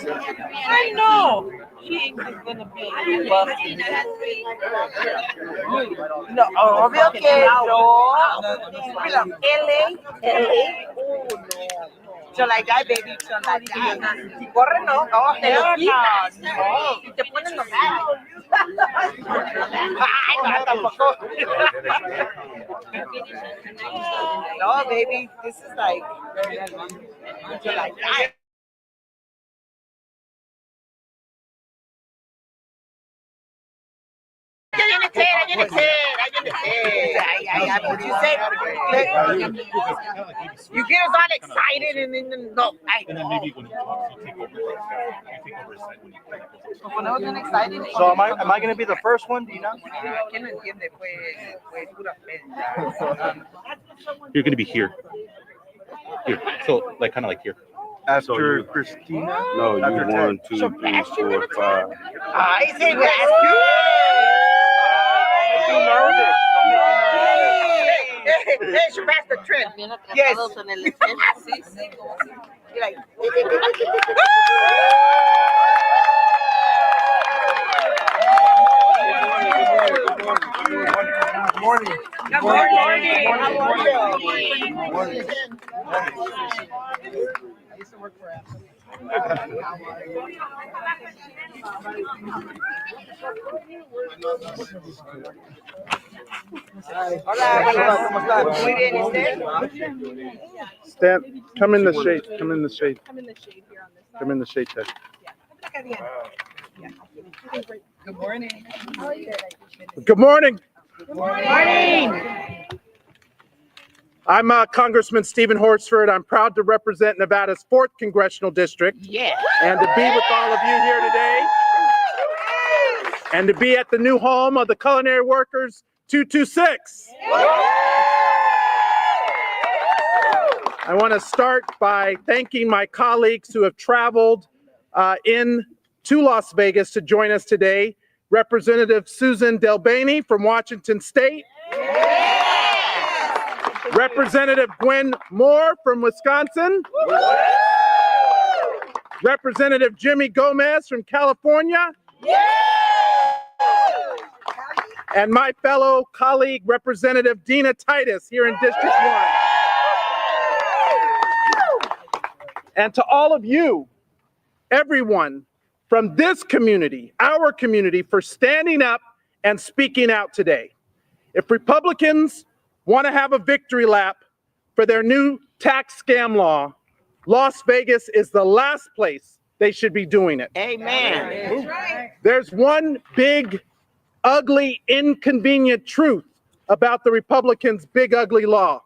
I know. She is gonna be busted. No, obvio que yo. Mira, LA. Oh, no. So like that, baby. So like that. Si corre, no. No, te lo quitas. No. Si te pones normal. Ay, no, tampoco. No, baby. This is like. So like that. But you said you get us all excited and then no, And then maybe when you talk, you take over. You take over a side when you kind of when I was getting excited. So am I going to be the first one? Do you know? ¿Quién no entiende? Fue pura pena. You're going to be here. Here. So, like, kind of like here. After Christina? No, you After 1, 2, So 3, Bash, you're 4, gonna 5. I say that's good. Hey, she passed the trend. Yes. You're like, Good morning. good morning. How are you? I used to work for Apple. Hola, ¿cómo estás? Muy bien, ¿y usted? Stand, come in the shade. Come in the shade. Come in the shade here on this side. Come in the shade, Ted. Good morning. Good morning. Good morning. I'm Congressman Stephen Horsford. I'm proud to represent Nevada's 4th Congressional District. Yeah. And to be with all of you here today. And to be at the new home of the Culinary Workers 226. I want to start by thanking my colleagues who have traveled in to Las Vegas to join us today. Representative Susan Delbaney from Washington State. Representative Gwen Moore from Wisconsin. Representative Jimmy Gomez from California. And my fellow colleague, Representative Dina Titus here in District 1. And to all of you, everyone from this community, our community, for standing up and speaking out today. If Republicans want to have a victory lap for their new tax scam law, Las Vegas is the last place they should be doing it. Amen. There's one big, ugly, inconvenient truth about the Republicans' big, ugly law.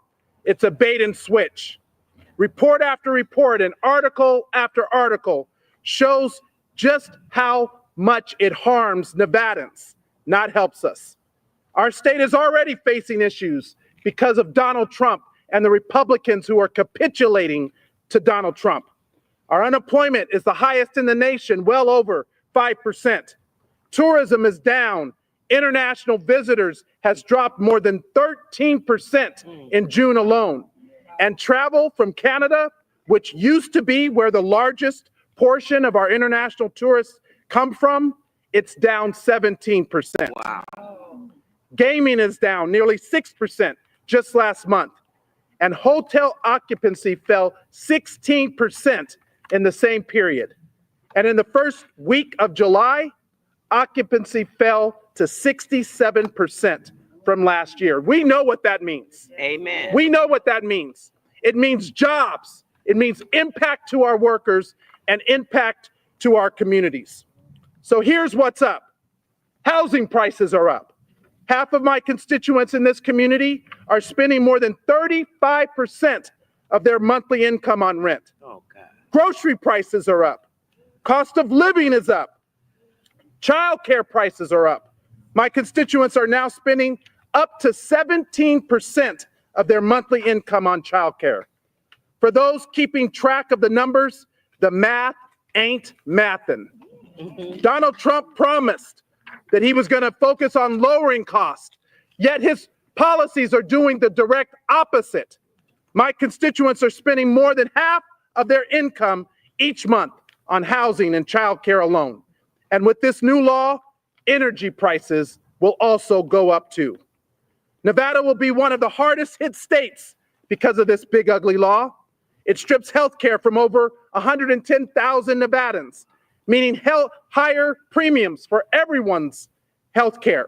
It's a bait and switch. Report after report and article after article shows just how much it harms Nevadans, not helps us. Our state is already facing issues because of Donald Trump and the Republicans who are capitulating to Donald Trump. Our unemployment is the highest in the nation, well over 5%. Tourism is down. International visitors has dropped more than 13% in June alone. And travel from Canada, which used to be where the largest portion of our international tourists come from, it's down 17%. Wow. Gaming is down nearly 6% just last month. And hotel occupancy fell 16% in the same period. And in the first week of July, occupancy fell to 67% from last year. We know what that means. Amen. We know what that means. It means jobs. It means impact to our workers and impact to our communities. So here's what's up. Housing prices are up. Half of my constituents in this community are spending more than 35% of their monthly income on rent. Oh, God. Grocery prices are up. Cost of living is up. Childcare prices are up. My constituents are now spending up to 17% of their monthly income on childcare. For those keeping track of the numbers, the math ain't mathin'. Donald Trump promised that he was going to focus on lowering costs, yet his policies are doing the direct opposite. My constituents are spending more than half of their income each month on housing and childcare alone. And with this new law, energy prices will also go up too. Nevada will be one of the hardest hit states because of this big ugly law. It strips health care from over 110,000 Nevadans, meaning higher premiums for everyone's health care.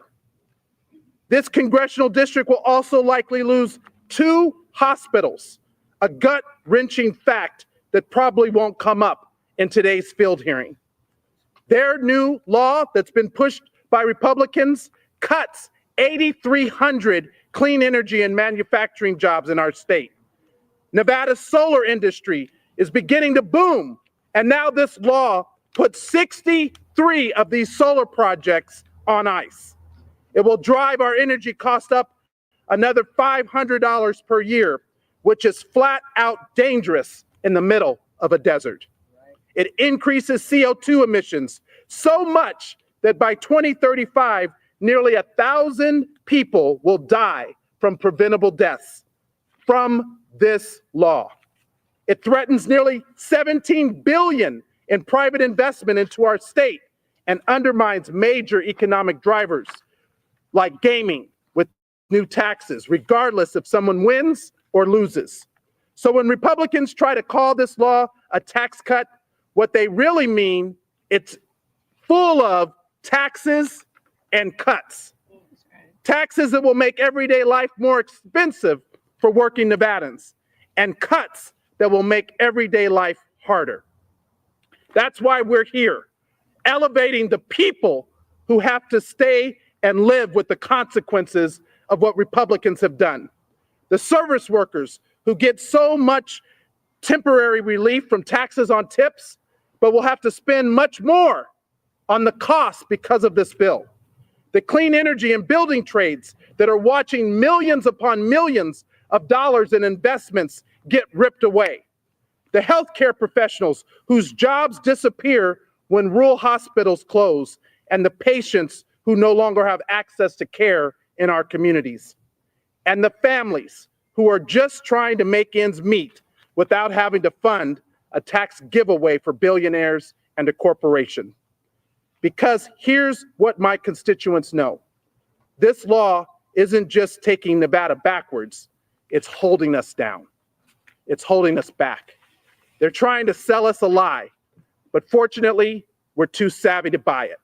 This congressional district will also likely lose 2 hospitals, a gut-wrenching fact that probably won't come up in today's field hearing. Their new law that's been pushed by Republicans cuts 8,300 clean energy and manufacturing jobs in our state. Nevada's solar industry is beginning to boom, and now this law puts 63 of these solar projects on ice. It will drive our energy cost up another $500 per year, which is flat out dangerous in the middle of a desert. It increases CO2 emissions so much that by 2035, nearly 1,000 people will die from preventable deaths from this law. It threatens nearly $17 billion in private investment into our state and undermines major economic drivers like gaming with new taxes, regardless if someone wins or loses. So when Republicans try to call this law a tax cut, what they really mean, it's full of taxes and cuts. Taxes that will make everyday life more expensive for working Nevadans, and cuts that will make everyday life harder. That's why we're here, elevating the people who have to stay and live with the consequences of what Republicans have done. The service workers who get so much temporary relief from taxes on tips, but will have to spend much more on the cost because of this bill. The clean energy and building trades that are watching millions upon millions of dollars in investments get ripped away. The healthcare professionals whose jobs disappear when rural hospitals close, and the patients who no longer have access to care in our communities. And the families who are just trying to make ends meet without having to fund a tax giveaway for billionaires and a corporation. Because here's what my constituents know. This law isn't just taking Nevada backwards, it's holding us down. It's holding us back. They're trying to sell us a lie, but fortunately, we're too savvy to buy it.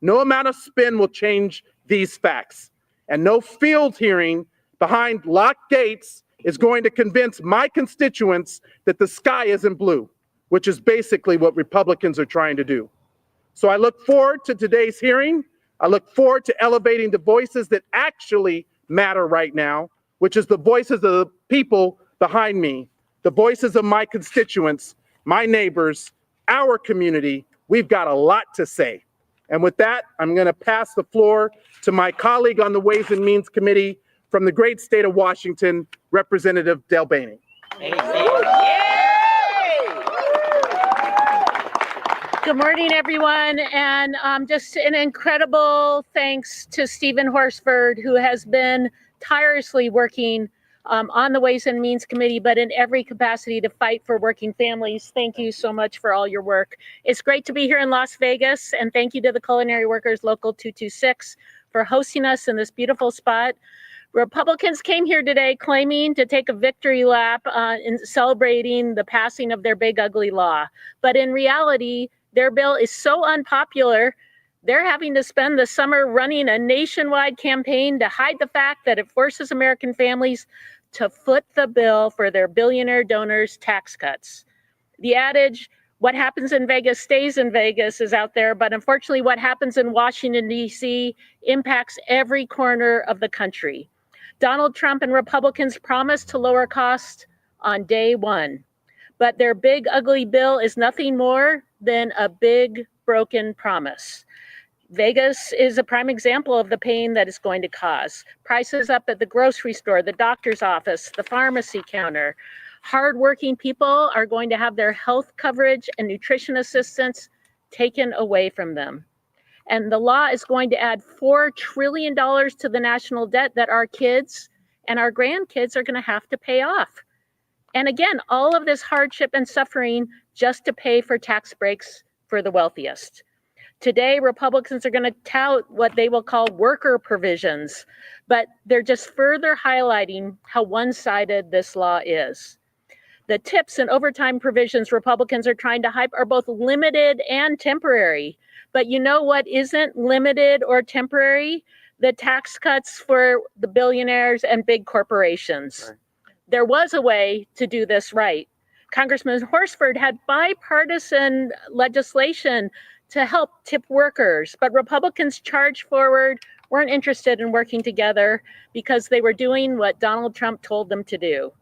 No amount of spin will change these facts, and no field hearing behind locked gates is going to convince my constituents that the sky isn't blue, which is basically what Republicans are trying to do. So I look forward to today's hearing. I look forward to elevating the voices that actually matter right now, which is the voices of the people behind me, the voices of my constituents, my neighbors, our community. We've got a lot to say. And with that, I'm going to pass the floor to my colleague on the Ways and Means Committee from the great state of Washington, Representative Del Bene. Good morning, everyone, and just an incredible thanks to Stephen Horsford, who has been tirelessly working on the Ways and Means Committee, but in every capacity to fight for working families. Thank you so much for all your work. It's great to be here in Las Vegas, and thank you to the Culinary Workers Local 226 for hosting us in this beautiful spot. Republicans came here today claiming to take a victory lap in celebrating the passing of their big ugly law. But in reality, their bill is so unpopular, they're having to spend the summer running a nationwide campaign to hide the fact that it forces American families to foot the bill for their billionaire donors' tax cuts. The adage, what happens in Vegas stays in Vegas, is out there, but unfortunately what happens in Washington, D.C. impacts every corner of the country. Donald Trump and Republicans promised to lower costs on day one, but their big ugly bill is nothing more than a big broken promise. Vegas is a prime example of the pain that it's going to cause. Prices up at the grocery store, the doctor's office, the pharmacy counter. Hardworking people are going to have their health coverage and nutrition assistance taken away from them. And the law is going to add $4 trillion to the national debt that our kids and our grandkids are going to have to pay off. And again, all of this hardship and suffering just to pay for tax breaks for the wealthiest. Today, Republicans are going to tout what they will call worker provisions, but they're just further highlighting how one-sided this law is. The tips and overtime provisions Republicans are trying to hype are both limited and temporary. But you know what isn't limited or temporary? The tax cuts for the billionaires and big corporations. Right. There was a way to do this right. Congressman Horsford had bipartisan legislation to help tip workers, but Republicans charged forward, weren't interested in working together because they were doing what Donald Trump told them to do.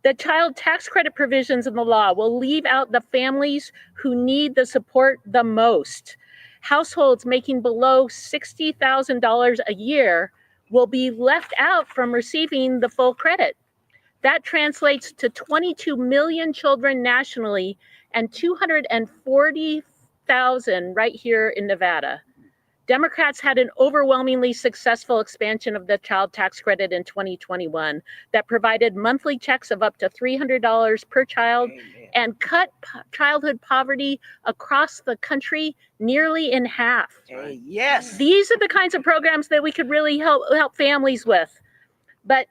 The child tax credit provisions in the law will leave out the families who need the support the most. Households making below $60,000 a year will be left out from receiving the full credit. That translates to 22 million children nationally and 240,000 right here in Nevada. Democrats had an overwhelmingly successful expansion of the child tax credit in 2021 that provided monthly checks of up to $300 per child. Amen. And cut childhood poverty across the country nearly in half. Yes. These are the kinds of programs that we could really help families with. But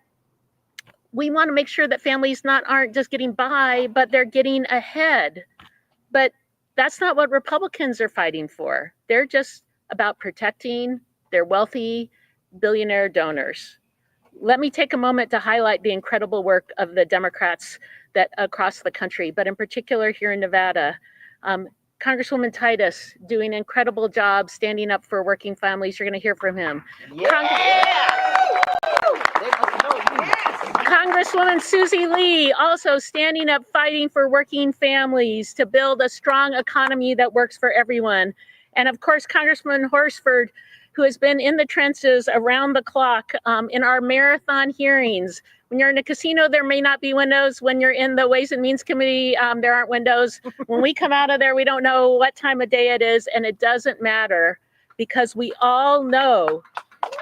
we want to make sure that families aren't just getting by, but they're getting ahead. But that's not what Republicans are fighting for. They're just about protecting their wealthy billionaire donors. Let me take a moment to highlight the incredible work of the Democrats that across the country, but in particular here in Nevada. Congresswoman Titus doing an incredible job standing up for working families. You're going to hear from him. Congresswoman Susie Lee also standing up, fighting for working families to build a strong economy that works for everyone. And of course, Congressman Horsford, who has been in the trenches around the clock in our marathon hearings. When you're in a casino, there may not be windows. When you're in the Ways and Means Committee, there aren't windows. When we come out of there, we don't know what time of day it is, and it doesn't matter because we all know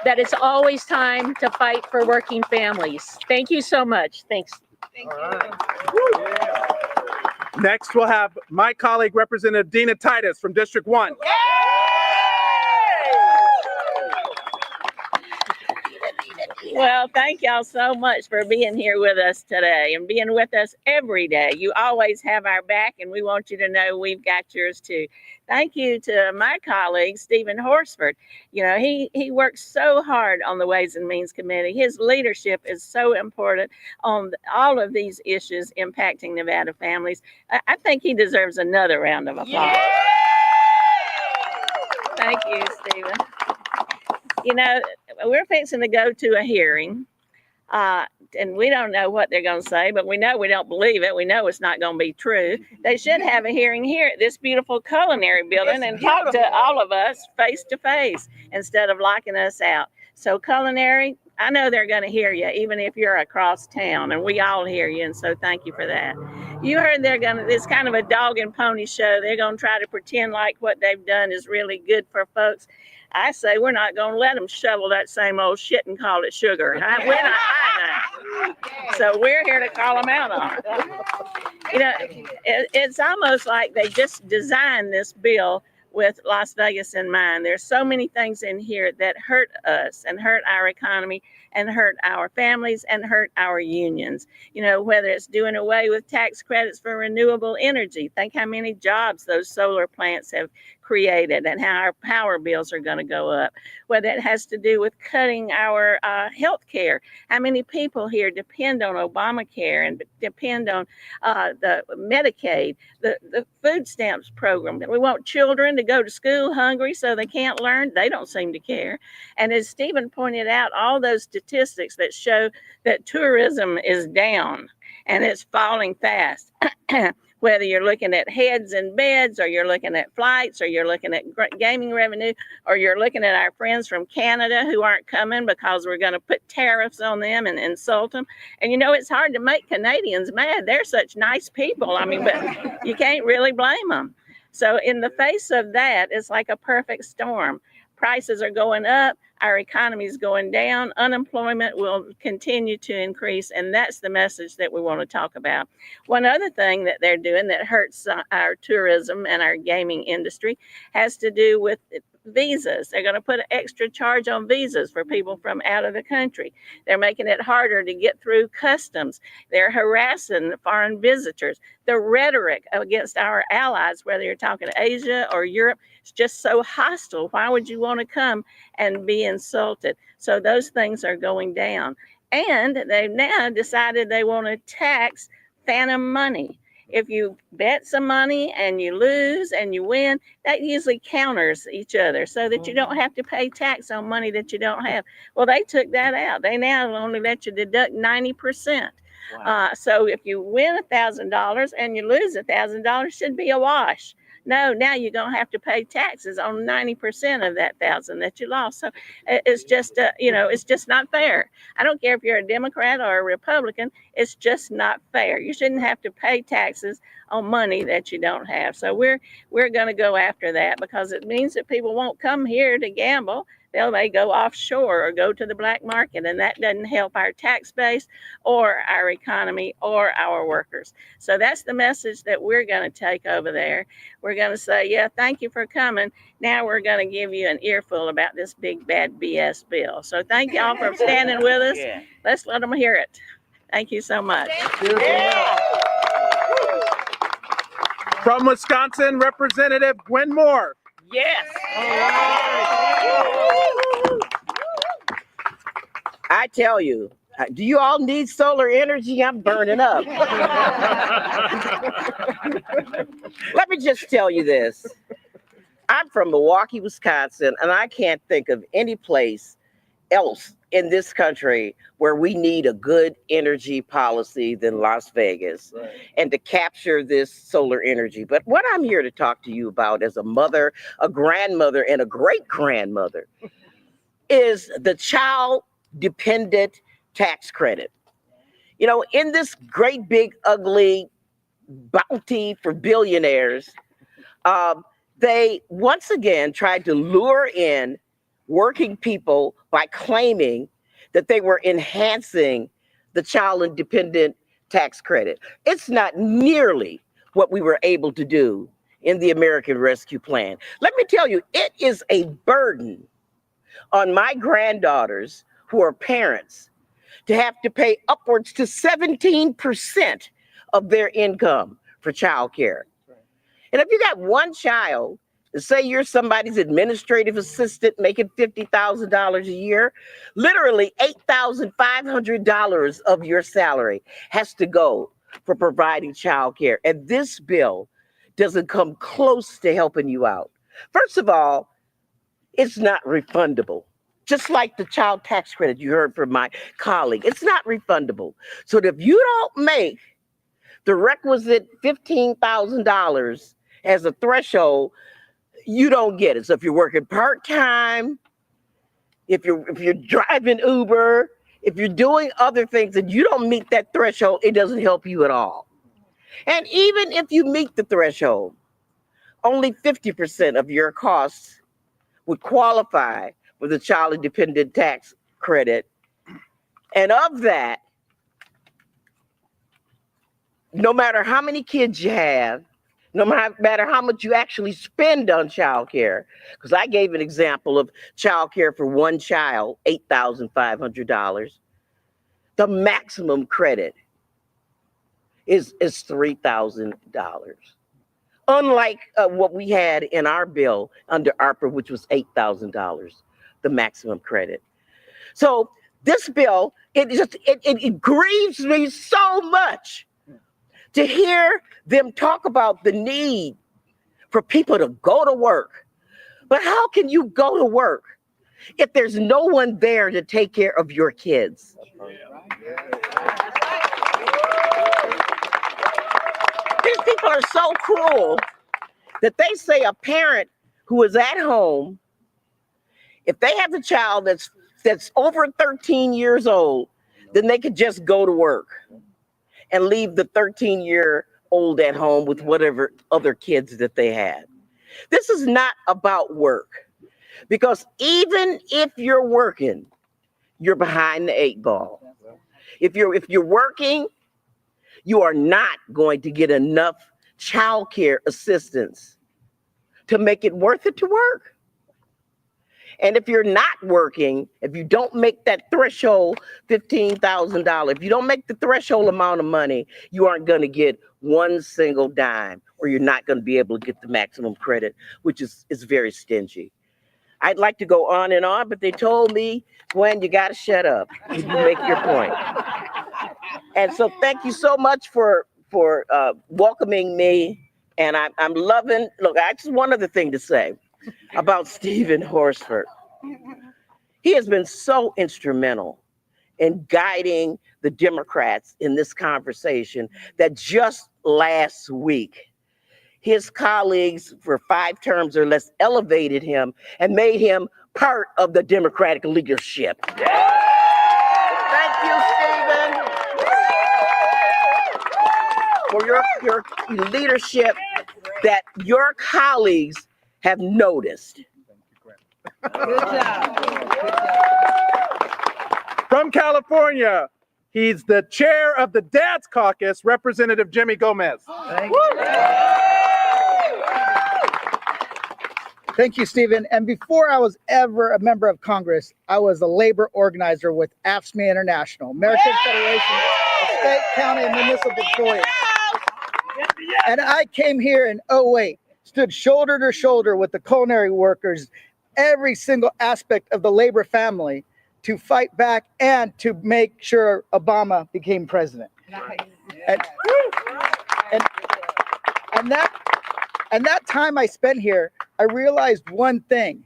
that it's always time to fight for working families. Thank you so much. Thanks. Thank you. Next, we'll have my colleague, Representative Dina Titus from District 1. Well, thank y'all so much for being here with us today and being with us every day. You always have our back, and we want you to know we've got yours too. Thank you to my colleague, Stephen Horsford. You know, he works so hard on the Ways and Means Committee. His leadership is so important on all of these issues impacting Nevada families. I think he deserves another round of applause. Yeah! Thank you, Stephen. You know, we're fixing to go to a hearing, and we don't know what they're going to say, but we know we don't believe it. We know it's not going to be true. They should have a hearing here at this beautiful culinary building and talk to all of us face to face instead of locking us out. So culinary, I know they're going to hear you, even if you're across town, and we all hear you, and so thank you for that. You heard it's kind of a dog and pony show. They're going to try to pretend like what they've done is really good for folks. I say we're not going to let them shovel that same old shit and call it sugar. We're not buying that. So we're here to call them out on it. You know, it's almost like they just designed this bill with Las Vegas in mind. There's so many things in here that hurt us and hurt our economy and hurt our families and hurt our unions. You know, whether it's doing away with tax credits for renewable energy. Think how many jobs those solar plants have created and how our power bills are going to go up. Whether it has to do with cutting our health care. How many people here depend on Obamacare and depend on the Medicaid, the food stamps program. We want children to go to school hungry so they can't learn. They don't seem to care. And as Stephen pointed out, all those statistics that show that tourism is down and it's falling fast. Whether you're looking at heads and beds, or you're looking at flights, or you're looking at gaming revenue, or you're looking at our friends from Canada who aren't coming because we're going to put tariffs on them and insult them. And, you know, it's hard to make Canadians mad. They're such nice people. I mean, but you can't really blame them. So in the face of that, it's like a perfect storm. prices are going up, our economy is going down, unemployment will continue to increase, and that's the message that we want to talk about. One other thing that they're doing that hurts our tourism and our gaming industry has to do with visas. They're going to put an extra charge on visas for people from out of the country. They're making it harder to get through customs. They're harassing foreign visitors. The rhetoric against our allies, whether you're talking Asia or Europe, is just so hostile. Why would you want to come and be insulted? So those things are going down. And they've now decided they want to tax phantom money. If you bet some money and you lose and you win, that usually counters each other so that you don't have to pay tax on money that you don't have. Well, they took that out. They now only let you deduct 90%. Wow. So if you win $1,000 and you lose $1,000, should be a wash. No, now you're going to have to pay taxes on 90% of that $1,000 that you lost. So it's just, it's just not fair. I don't care if you're a Democrat or a Republican. It's just not fair. You shouldn't have to pay taxes on money that you don't have. So we're going to go after that because it means that people won't come here to gamble. They may go offshore or go to the black market, and that doesn't help our tax base or our economy or our workers. So that's the message that we're going to take over there. We're going to say, yeah, thank you for coming. Now we're going to give you an earful about this big, bad BS bill. So thank y'all for standing with us. Yeah. Let's let them hear it. Thank you so much. Yeah. From Wisconsin, Representative Gwen Moore. Yes. I tell you, do you all need solar energy? I'm burning up. Let me just tell you this. I'm from Milwaukee, Wisconsin, and I can't think of any place else in this country where we need a good energy policy than Las Vegas, right, and to capture this solar energy. But what I'm here to talk to you about as a mother, a grandmother, and a great-grandmother is the child dependent tax credit. You know, in this great big ugly bounty for billionaires, they once again tried to lure in working people by claiming that they were enhancing the child independent tax credit. It's not nearly what we were able to do in the American Rescue Plan. Let me tell you, it is a burden on my granddaughters who are parents to have to pay upwards to 17% of their income for childcare. And if you got one child, say you're somebody's administrative assistant making $50,000 a year, literally $8,500 of your salary has to go for providing childcare. And this bill doesn't come close to helping you out. First of all, it's not refundable. Just like the child tax credit you heard from my colleague, it's not refundable. So if you don't make the requisite $15,000 as a threshold, you don't get it. So if you're working part-time, if you're driving Uber, if you're doing other things and you don't meet that threshold, it doesn't help you at all. And even if you meet the threshold, only 50% of your costs would qualify for the child independent tax credit. And of that, no matter how many kids you have, no matter how much you actually spend on childcare, because I gave an example of childcare for one child, $8,500. The maximum credit is $3,000. Unlike what we had in our bill under ARPA, which was $8,000, the maximum credit. So this bill, it grieves me so much to hear them talk about the need for people to go to work. But how can you go to work if there's no one there to take care of your kids? These people are so cruel that they say a parent who is at home, if they have a child that's over 13 years old, then they could just go to work and leave the 13-year-old at home with whatever other kids that they had. This is not about work. Because even if you're working, you're behind the 8 ball. If you're working, you are not going to get enough child care assistance to make it worth it to work. And if you're not working, if you don't make that threshold $15,000, if you don't make the threshold amount of money, you aren't going to get one single dime, or you're not going to be able to get the maximum credit, which is very stingy. I'd like to go on and on, but they told me, Gwen, you got to shut up. You make your point. And so thank you so much for welcoming me. And I'm loving, look, I just one other thing to say about Stephen Horsford. He has been so instrumental in guiding the Democrats in this conversation that just last week, his colleagues for 5 terms or less elevated him and made him part of the Democratic leadership. Thank you, Stephen, for your leadership that your colleagues have noticed. Good job. From California, he's the chair of the Dad's Caucus, Representative Jimmy Gomez. Thank you, Stephen. And before I was ever a member of Congress, I was a labor organizer with AFSCME International, American Federation of State, County, and Municipal Employees. And I came here in 2008, stood shoulder to shoulder with the culinary workers, every single aspect of the labor family, to fight back and to make sure Obama became president. And that time I spent here, I realized one thing.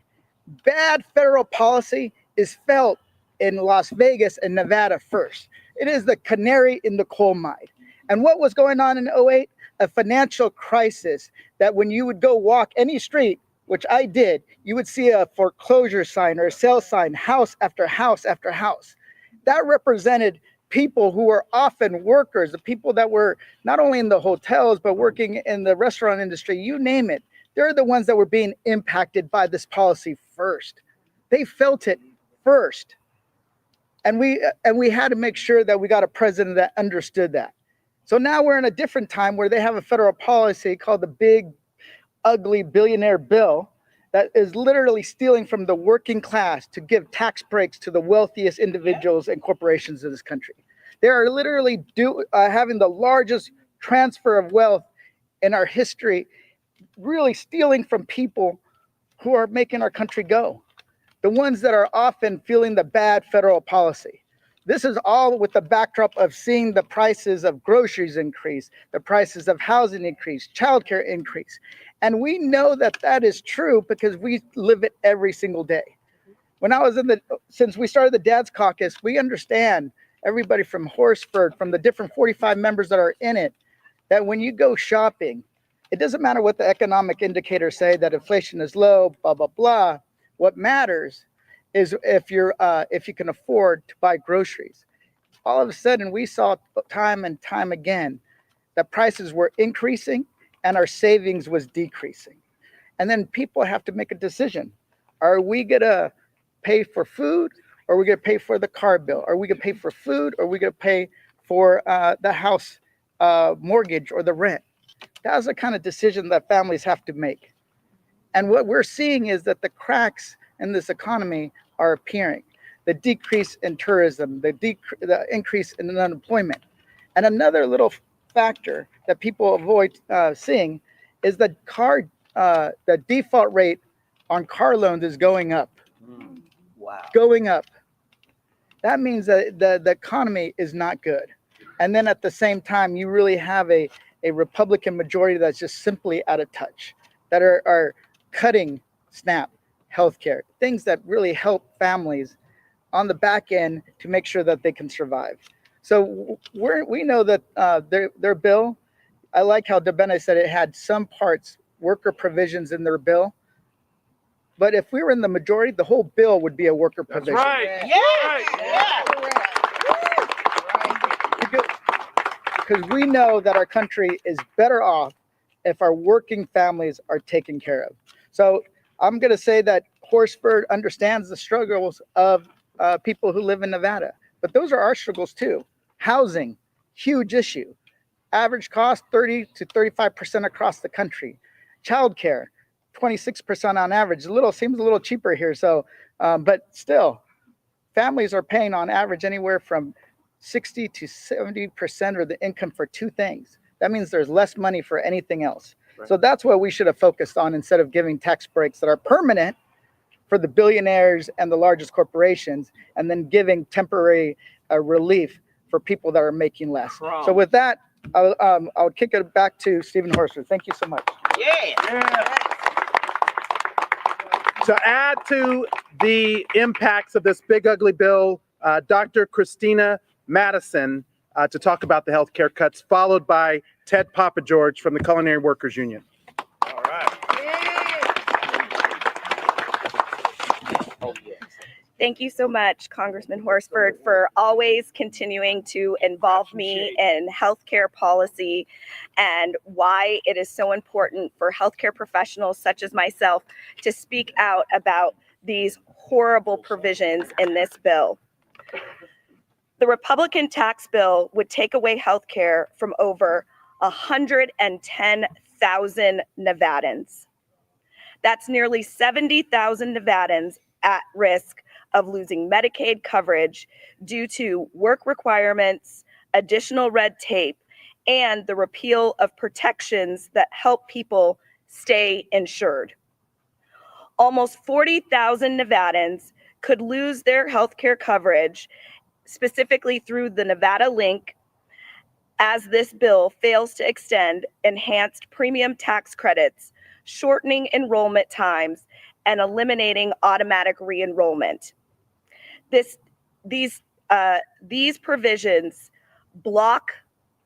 Bad federal policy is felt in Las Vegas and Nevada first. It is the canary in the coal mine. And what was going on in 2008? A financial crisis that when you would go walk any street, which I did, you would see a foreclosure sign or a sale sign, house after house after house. That represented people who were often workers, the people that were not only in the hotels, but working in the restaurant industry, you name it. They're the ones that were being impacted by this policy first. They felt it first. And we had to make sure that we got a president that understood that. So now we're in a different time where they have a federal policy called the Big Ugly Billionaire Bill that is literally stealing from the working class to give tax breaks to the wealthiest individuals and corporations in this country. They are literally having the largest transfer of wealth in our history, really stealing from people who are making our country go. The ones that are often feeling the bad federal policy. This is all with the backdrop of seeing the prices of groceries increase, the prices of housing increase, childcare increase. And we know that that is true because we live it every single day. When I was since we started the Dad's Caucus, we understand, everybody from Horsford, from the different 45 members that are in it, that when you go shopping, it doesn't matter what the economic indicators say, that inflation is low, blah, blah, blah. What matters is if you can afford to buy groceries. All of a sudden, we saw time and time again that prices were increasing and our savings was decreasing. And then people have to make a decision. Are we gonna pay for food, or are we gonna pay for the car bill? Are we gonna pay for food, or are we gonna pay for the house mortgage or the rent? That's the kind of decision that families have to make. And what we're seeing is that the cracks in this economy are appearing. The decrease in tourism, the increase in unemployment. And another little factor that people avoid seeing is the default rate on car loans is going up. Wow. Going up. That means that the economy is not good. And then at the same time, you really have a Republican majority that's just simply out of touch, that are cutting SNAP, healthcare, things that really help families on the back end to make sure that they can survive. So we know that their bill, I like how DeBene said it had some parts, worker provisions in their bill. But if we were in the majority, the whole bill would be a worker provision. That's right. Because we know that our country is better off if our working families are taken care of. So I'm going to say that Horsford understands the struggles of people who live in Nevada, but those are our struggles too. Housing, huge issue. Average cost 30 to 35% across the country. Childcare, 26% on average. Seems a little cheaper here. So, but still, families are paying on average anywhere from 60 to 70% of the income for two things. That means there's less money for anything else. Right. So that's what we should have focused on instead of giving tax breaks that are permanent for the billionaires and the largest corporations, and then giving temporary relief for people that are making less. Wow. So with that, I'll kick it back to Stephen Horsford. Thank you so much. Yeah. To add to the impacts of this big ugly bill, Dr. Christina Madison to talk about the healthcare cuts, followed by Ted Papageorge from the Culinary Workers Union. All right. Thank you so much, Congressman Horsford, for always continuing to involve me in healthcare policy and why it is so important for healthcare professionals such as myself to speak out about these horrible provisions in this bill. The Republican tax bill would take away healthcare from over 110,000 Nevadans. That's nearly 70,000 Nevadans at risk of losing Medicaid coverage due to work requirements, additional red tape, and the repeal of protections that help people stay insured. Almost 40,000 Nevadans could lose their health care coverage, specifically through the Nevada Link, as this bill fails to extend enhanced premium tax credits, shortening enrollment times, and eliminating automatic re-enrollment. These provisions block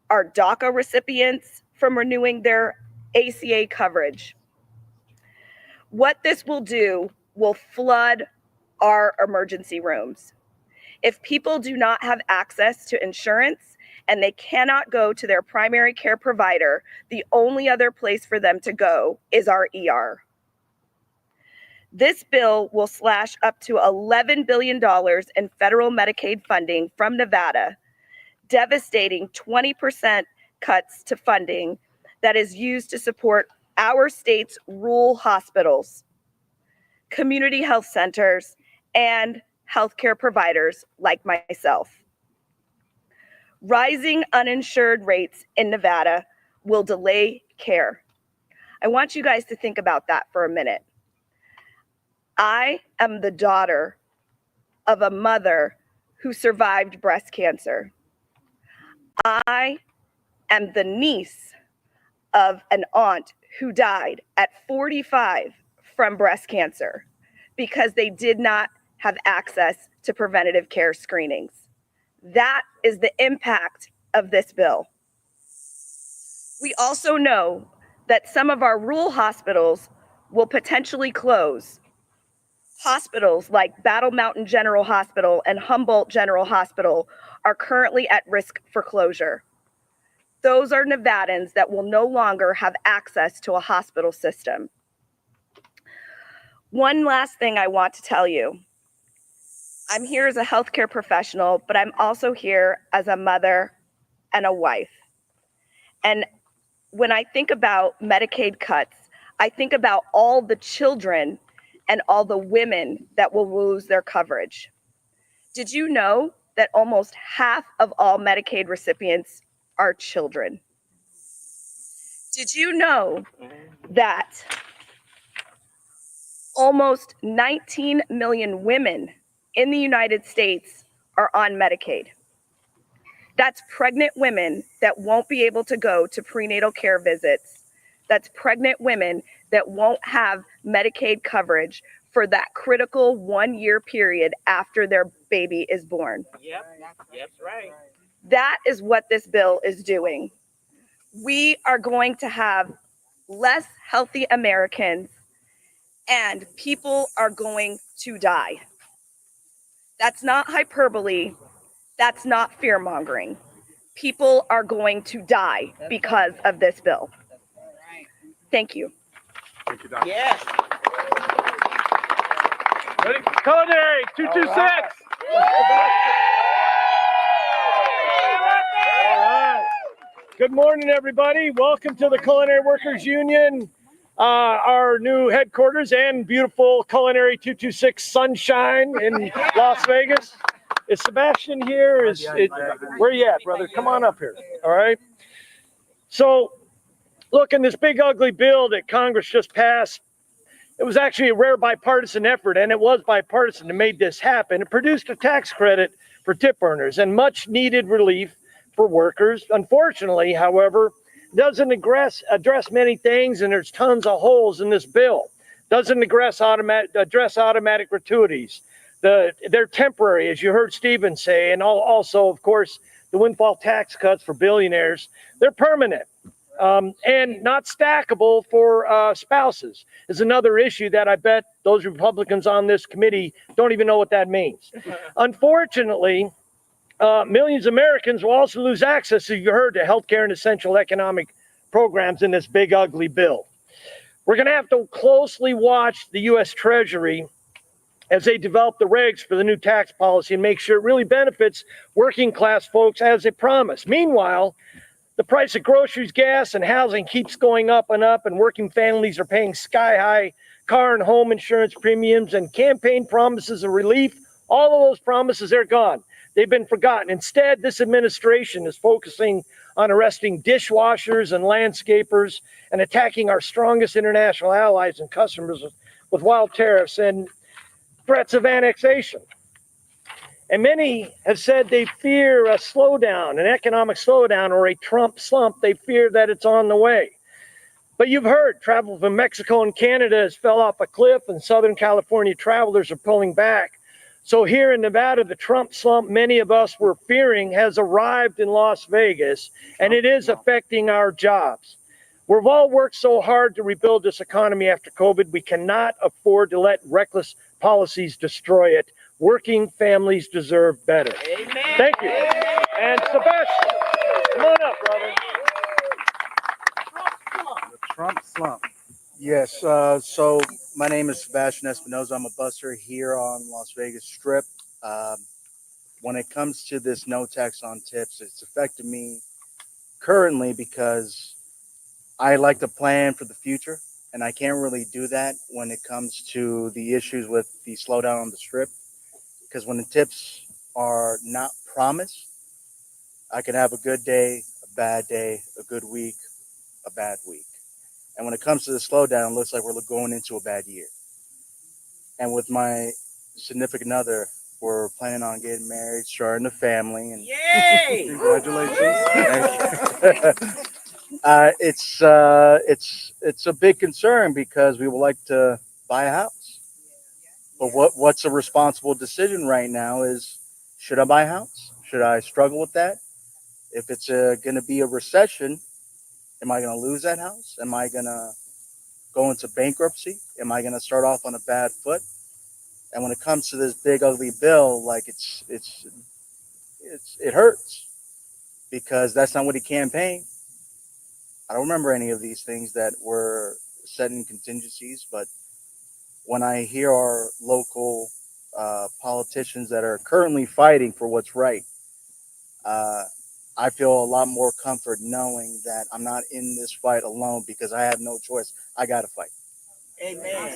our DACA recipients from renewing their ACA coverage. What this will do will flood our emergency rooms. If people do not have access to insurance and they cannot go to their primary care provider, the only other place for them to go is our ER. This bill will slash up to $11 billion in federal Medicaid funding from Nevada, devastating 20% cuts to funding that is used to support our state's rural hospitals, community health centers, and healthcare providers like myself. Rising uninsured rates in Nevada will delay care. I want you guys to think about that for a minute. I am the daughter of a mother who survived breast cancer. I am the niece of an aunt who died at 45 from breast cancer because they did not have access to preventative care screenings. That is the impact of this bill. We also know that some of our rural hospitals will potentially close. Hospitals like Battle Mountain General Hospital and Humboldt General Hospital are currently at risk for closure. Those are Nevadans that will no longer have access to a hospital system. One last thing I want to tell you. I'm here as a healthcare professional, but I'm also here as a mother and a wife. And when I think about Medicaid cuts, I think about all the children and all the women that will lose their coverage. Did you know that almost half of all Medicaid recipients are children? Did you know that almost 19 million women in the United States are on Medicaid? That's pregnant women that won't be able to go to prenatal care visits. That's pregnant women that won't have Medicaid coverage for that critical 1 year period after their baby is born. Yep, that's right. That is what this bill is doing. We are going to have less healthy Americans and people are going to die. That's not hyperbole. That's not fear mongering. People are going to die because of this bill. Thank you. Thank you, Doctor. Yes. Culinary 226. All right. Good morning, everybody. Welcome to the Culinary Workers Union, our new headquarters and beautiful Culinary 226 sunshine in Las Vegas. Is Sebastian here? Where you at, brother? Come on up here. All right. So, look, in this big ugly bill that Congress just passed, it was actually a rare bipartisan effort, and it was bipartisan that made this happen. It produced a tax credit for tip earners and much needed relief for workers. Unfortunately, however, it doesn't address many things, and there's tons of holes in this bill. Doesn't address automatic gratuities. They're temporary, as you heard Stephen say, and also, of course, the windfall tax cuts for billionaires, they're permanent. And not stackable for spouses is another issue that I bet those Republicans on this committee don't even know what that means. Unfortunately, millions of Americans will also lose access, as you heard, to healthcare and essential economic programs in this big ugly bill. We're going to have to closely watch the U.S. Treasury as they develop the regs for the new tax policy and make sure it really benefits working class folks as they promised. Meanwhile, the price of groceries, gas, and housing keeps going up, and working families are paying sky-high car and home insurance premiums, and campaign promises of relief. All of those promises are gone. They've been forgotten. Instead, this administration is focusing on arresting dishwashers and landscapers and attacking our strongest international allies and customers with wild tariffs and threats of annexation. And many have said they fear a slowdown, an economic slowdown, or a Trump slump. They fear that it's on the way. But you've heard travel from Mexico and Canada has fell off a cliff, and Southern California travelers are pulling back. So here in Nevada, the Trump slump many of us were fearing has arrived in Las Vegas, and it is affecting our jobs. We've all worked so hard to rebuild this economy after COVID. We cannot afford to let reckless policies destroy it. Working families deserve better. Amen. Thank you. Amen. And Sebastian, come on up, brother. The Trump slump. Yes. So my name is Sebastian Espinoza. I'm a busser here on Las Vegas Strip. When it comes to this no tax on tips, it's affected me currently because I like to plan for the future, and I can't really do that when it comes to the issues with the slowdown on the Strip. Because when the tips are not promised, I can have a good day, a bad day, a good week, a bad week. And when it comes to the slowdown, it looks like we're going into a bad year. And with my significant other, we're planning on getting married, starting a family. And yay! Congratulations. It's a big concern because we would like to buy a house. But what's a responsible decision right now is, should I buy a house? Should I struggle with that? If it's going to be a recession, am I going to lose that house? Am I going to go into bankruptcy? Am I going to start off on a bad foot? And when it comes to this big ugly bill, like it hurts because that's not what he campaigned. I don't remember any of these things that were set in contingencies, but when I hear our local politicians that are currently fighting for what's right, I feel a lot more comfort knowing that I'm not in this fight alone because I have no choice. I got to fight. Amen.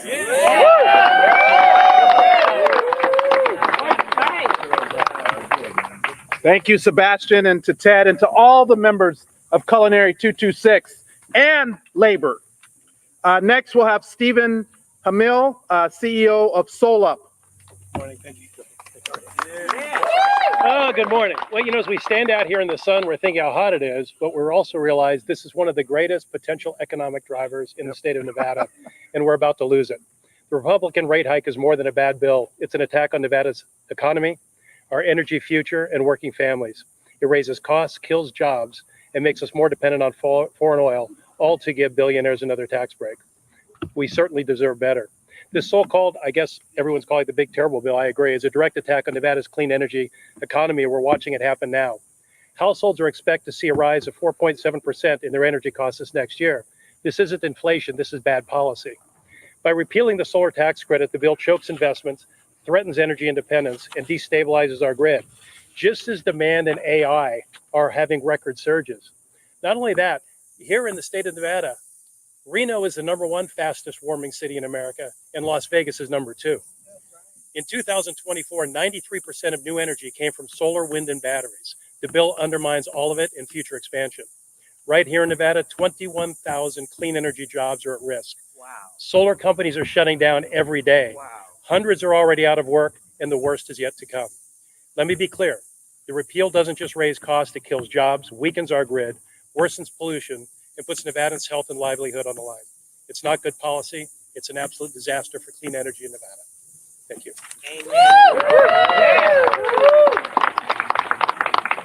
Thank you, Sebastian, and to Ted, and to all the members of Culinary 226 and Labor. Next, we'll have Stephen Hamil, CEO of SolUp. Morning. Thank you. Oh, good morning. Well, as we stand out here in the sun, we're thinking how hot it is, but we're also realize this is one of the greatest potential economic drivers in the state of Nevada, and we're about to lose it. The Republican rate hike is more than a bad bill. It's an attack on Nevada's economy, our energy future, and working families. It raises costs, kills jobs, and makes us more dependent on foreign oil, all to give billionaires another tax break. We certainly deserve better. This so-called, I guess everyone's calling it the big terrible bill, I agree, is a direct attack on Nevada's clean energy economy, and we're watching it happen now. Households are expected to see a rise of 4.7% in their energy costs this next year. This isn't inflation, this is bad policy. By repealing the solar tax credit, the bill chokes investments, threatens energy independence, and destabilizes our grid, just as demand and AI are having record surges. Not only that, here in the state of Nevada, Reno is the #1 fastest warming city in America, and Las Vegas is #2. In 2024, 93% of new energy came from solar, wind, and batteries. The bill undermines all of it in future expansion. Right here in Nevada, 21,000 clean energy jobs are at risk. Wow. Solar companies are shutting down every day. Wow. Hundreds are already out of work, and the worst is yet to come. Let me be clear. The repeal doesn't just raise costs, it kills jobs, weakens our grid, worsens pollution, and puts Nevadans' health and livelihood on the line. It's not good policy. It's an absolute disaster for clean energy in Nevada. Thank you.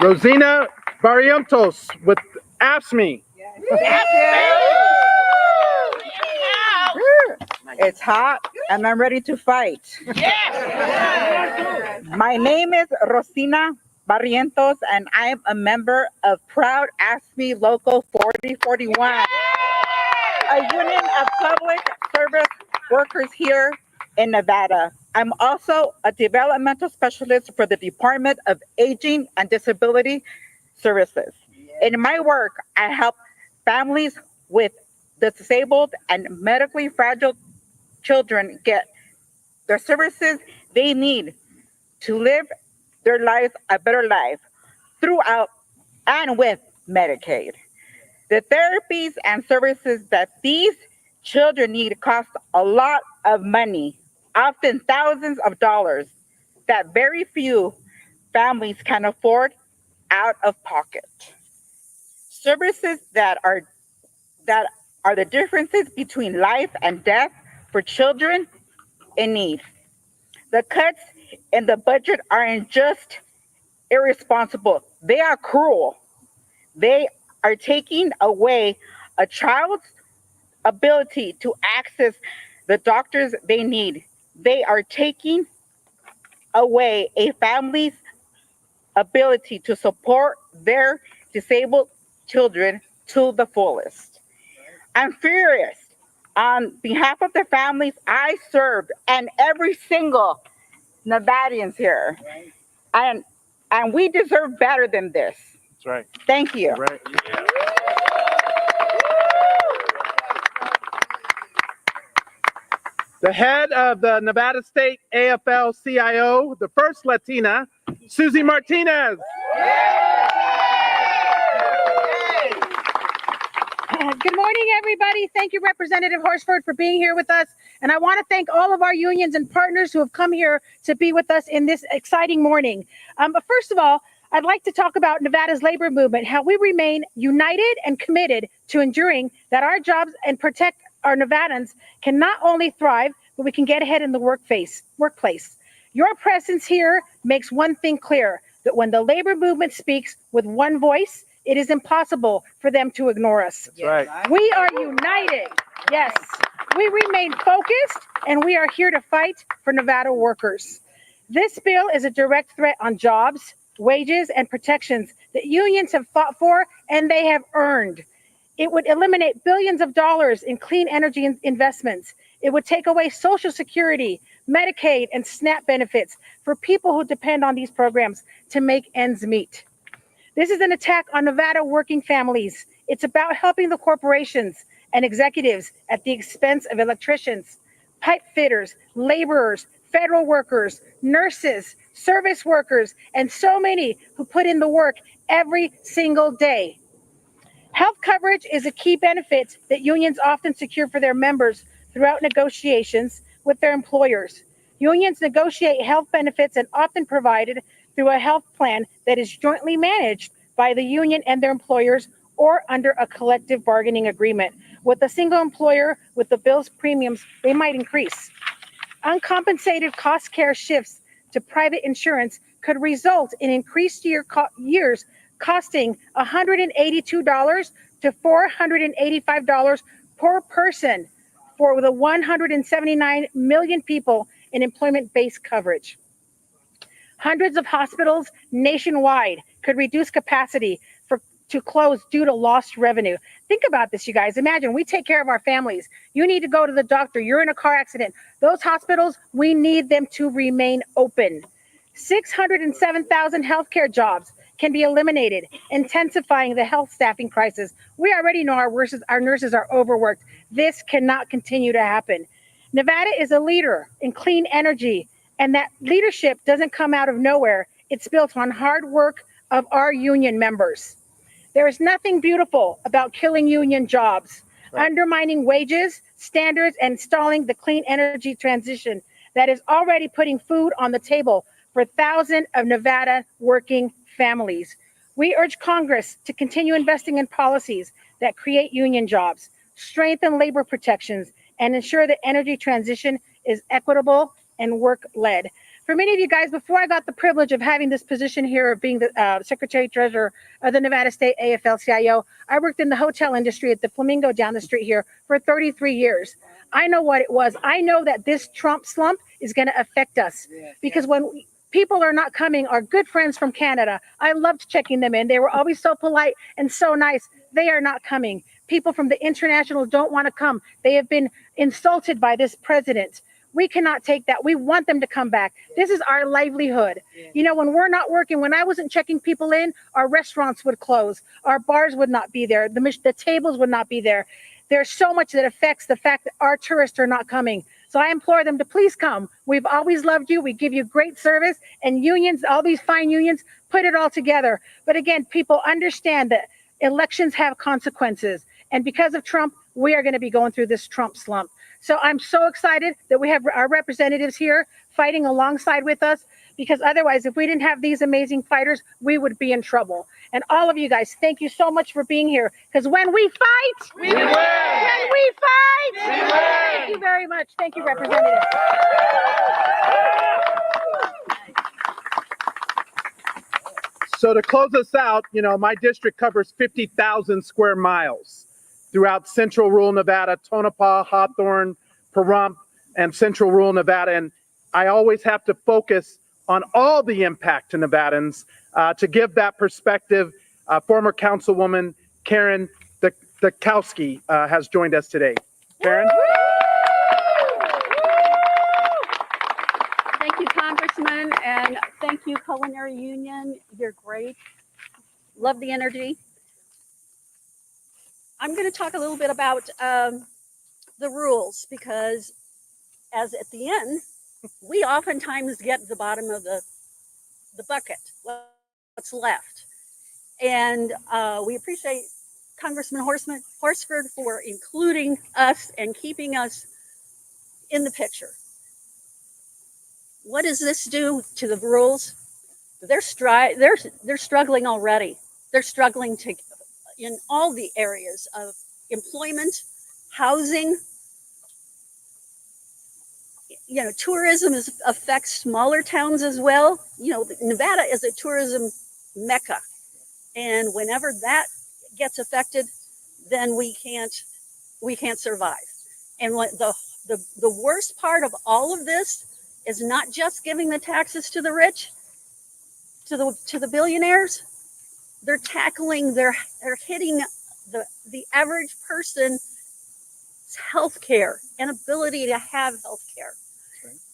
Rosina Barrientos with AFSCME. It's hot and I'm ready to fight. My name is Rosina Barrientos and I am a member of Proud AFSCME Local 4041, a union of public service workers here in Nevada. I'm also a developmental specialist for the Department of Aging and Disability Services. In my work, I help families with disabled and medically fragile children get the services they need to live their lives a better life throughout and with Medicaid. The therapies and services that these children need cost a lot of money, often thousands of dollars, that very few families can afford out of pocket. Services that are the differences between life and death for children in need. The cuts in the budget aren't just irresponsible, they are cruel. They are taking away a child's ability to access the doctors they need. They are taking away a family's ability to support their disabled children to the fullest. I'm furious on behalf of the families I served and every single Nevadians here. And we deserve better than this. That's right. Thank you. Right. The head of the Nevada State AFL-CIO, the first Latina, Susie Martinez. Good morning, everybody. Thank you, Representative Horsford, for being here with us. And I want to thank all of our unions and partners who have come here to be with us in this exciting morning. But first of all, I'd like to talk about Nevada's labor movement, how we remain united and committed to ensuring that our jobs and protect our Nevadans can not only thrive, but we can get ahead in the workplace. Your presence here makes one thing clear, that when the labor movement speaks with one voice, it is impossible for them to ignore us. That's right. We are united. Yes, we remain focused and we are here to fight for Nevada workers. This bill is a direct threat on jobs, wages, and protections that unions have fought for and they have earned. It would eliminate billions of dollars in clean energy investments. It would take away Social Security, Medicaid, and SNAP benefits for people who depend on these programs to make ends meet. This is an attack on Nevada working families. It's about helping the corporations and executives at the expense of electricians, pipe fitters, laborers, federal workers, nurses, service workers, and so many who put in the work every single day. Health coverage is a key benefit that unions often secure for their members throughout negotiations with their employers. Unions negotiate health benefits and often provided through a health plan that is jointly managed by the union and their employers or under a collective bargaining agreement. With a single employer, with the bill's premiums, they might increase. Uncompensated cost care shifts to private insurance could result in increased years costing $182 to $485 per person for the 179 million people in employment-based coverage. Hundreds of hospitals nationwide could reduce capacity to close due to lost revenue. Think about this, you guys. Imagine we take care of our families. You need to go to the doctor. You're in a car accident. Those hospitals, we need them to remain open. 607,000 healthcare jobs can be eliminated, intensifying the health staffing crisis. We already know our nurses are overworked. This cannot continue to happen. Nevada is a leader in clean energy, and that leadership doesn't come out of nowhere. It's built on hard work of our union members. There is nothing beautiful about killing union jobs, undermining wages, standards, and stalling the clean energy transition that is already putting food on the table for thousands of Nevada working families. We urge Congress to continue investing in policies that create union jobs, strengthen labor protections, and ensure that energy transition is equitable and work-led. For many of you guys, before I got the privilege of having this position here of being the Secretary Treasurer of the Nevada State AFL-CIO, I worked in the hotel industry at the Flamingo down the street here for 33 years. I know what it was. I know that this Trump slump is going to affect us because when people are not coming, our good friends from Canada, I loved checking them in. They were always so polite and so nice. They are not coming. People from the international don't want to come. They have been insulted by this president. We cannot take that. We want them to come back. This is our livelihood. You know, when we're not working, when I wasn't checking people in, our restaurants would close. Our bars would not be there. The tables would not be there. There's so much that affects the fact that our tourists are not coming. So I implore them to please come. We've always loved you. We give you great service, and unions, all these fine unions, put it all together. But again, people understand that elections have consequences. And because of Trump, we are going to be going through this Trump slump. So I'm so excited that we have our representatives here fighting alongside with us, because otherwise, if we didn't have these amazing fighters, we would be in trouble. And all of you guys, thank you so much for being here, because when we fight, we win. When we fight, we win. Thank you very much. Thank you, Representative. So to close us out, you know, my district covers 50,000 square miles throughout central rural Nevada, Tonopah, Hawthorne, Pahrump, and central rural Nevada. And I always have to focus on all the impact to Nevadans. To give that perspective, former Councilwoman Karen Dukowski has joined us today. Karen? Thank you, Congressman, and thank you, Culinary Union. You're great. Love the energy. I'm going to talk a little bit about the rules, because as at the end, we oftentimes get to the bottom of the bucket, what's left. And we appreciate Congressman Horsford for including us and keeping us in the picture. What does this do to the rules? They're struggling already. They're struggling in all the areas of employment, housing. You know, tourism affects smaller towns as well. You know, Nevada is a tourism mecca, and whenever that gets affected, then we can't survive. And what the worst part of all of this is not just giving the taxes to the rich, to the billionaires. They're hitting the average person's health care and ability to have health care.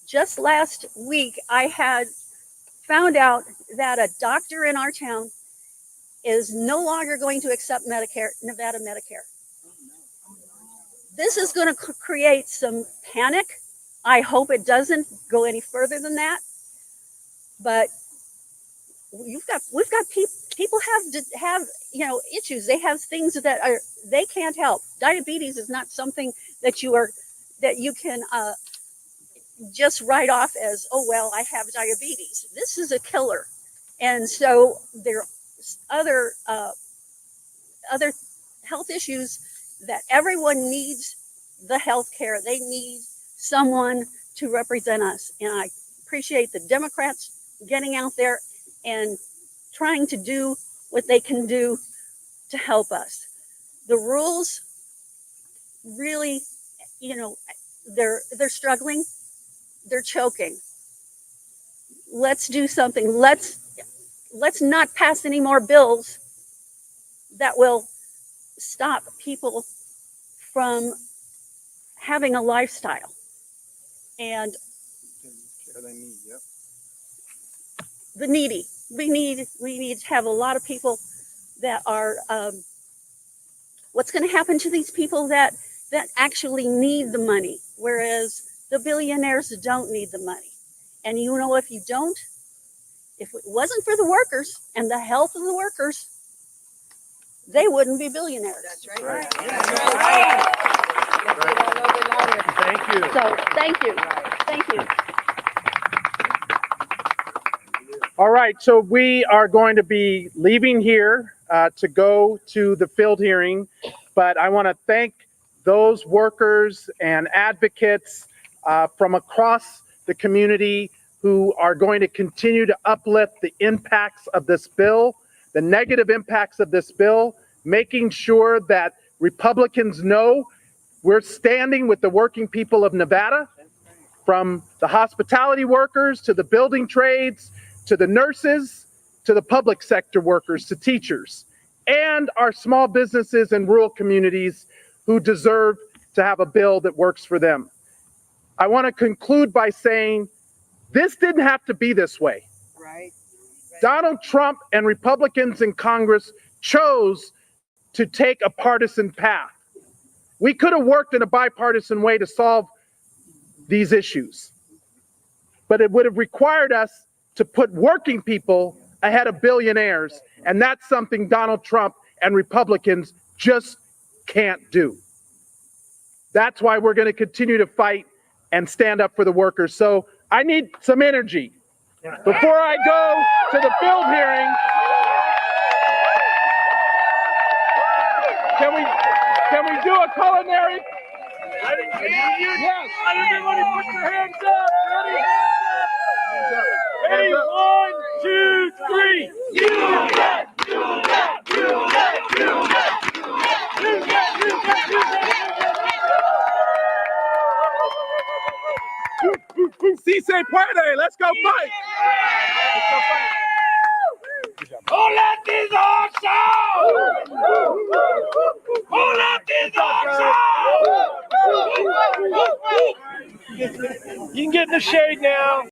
Just last week, I had found out that a doctor in our town is no longer going to accept Nevada Medicare. This is going to create some panic. I hope it doesn't go any further than that. But we've got people have issues. They have things that they can't help. Diabetes is not something that you can just write off as, oh well, I have diabetes. This is a killer. And so there are other health issues that everyone needs the health care. They need someone to represent us. And I appreciate the Democrats getting out there and trying to do what they can do to help us. The rules really, they're struggling. They're choking. Let's do something. Let's not pass any more bills that will stop people from having a lifestyle. And the needy. We need to have a lot of people that are, what's going to happen to these people that actually need the money, whereas the billionaires don't need the money. And you know, if it wasn't for the workers and the health of the workers, they wouldn't be billionaires. That's right. Thank you. So thank you. Thank you. All right, so we are going to be leaving here to go to the field hearing, but I want to thank those workers and advocates from across the community who are going to continue to uplift the impacts of this bill, the negative impacts of this bill, making sure that Republicans know we're standing with the working people of Nevada, from the hospitality workers to the building trades, to the nurses, to the public sector workers, to teachers, and our small businesses and rural communities who deserve to have a bill that works for them. I want to conclude by saying this didn't have to be this way. Right. Donald Trump and Republicans in Congress chose to take a partisan path. We could have worked in a bipartisan way to solve these issues, but it would have required us to put working people ahead of billionaires, and that's something Donald Trump and Republicans just can't do. That's why we're going to continue to fight and stand up for the workers. So I need some energy. Before I go to the field hearing, can we do a culinary? Yes. Everybody put your hands up. Ready? Hands up. Ready? 1, 2, 3. You get, you get, you get, you get, you get, you get, you get. Si se puede. Let's go fight. Let's go fight. Who let these dogs out? Who let these dogs out? You can get in the shade now.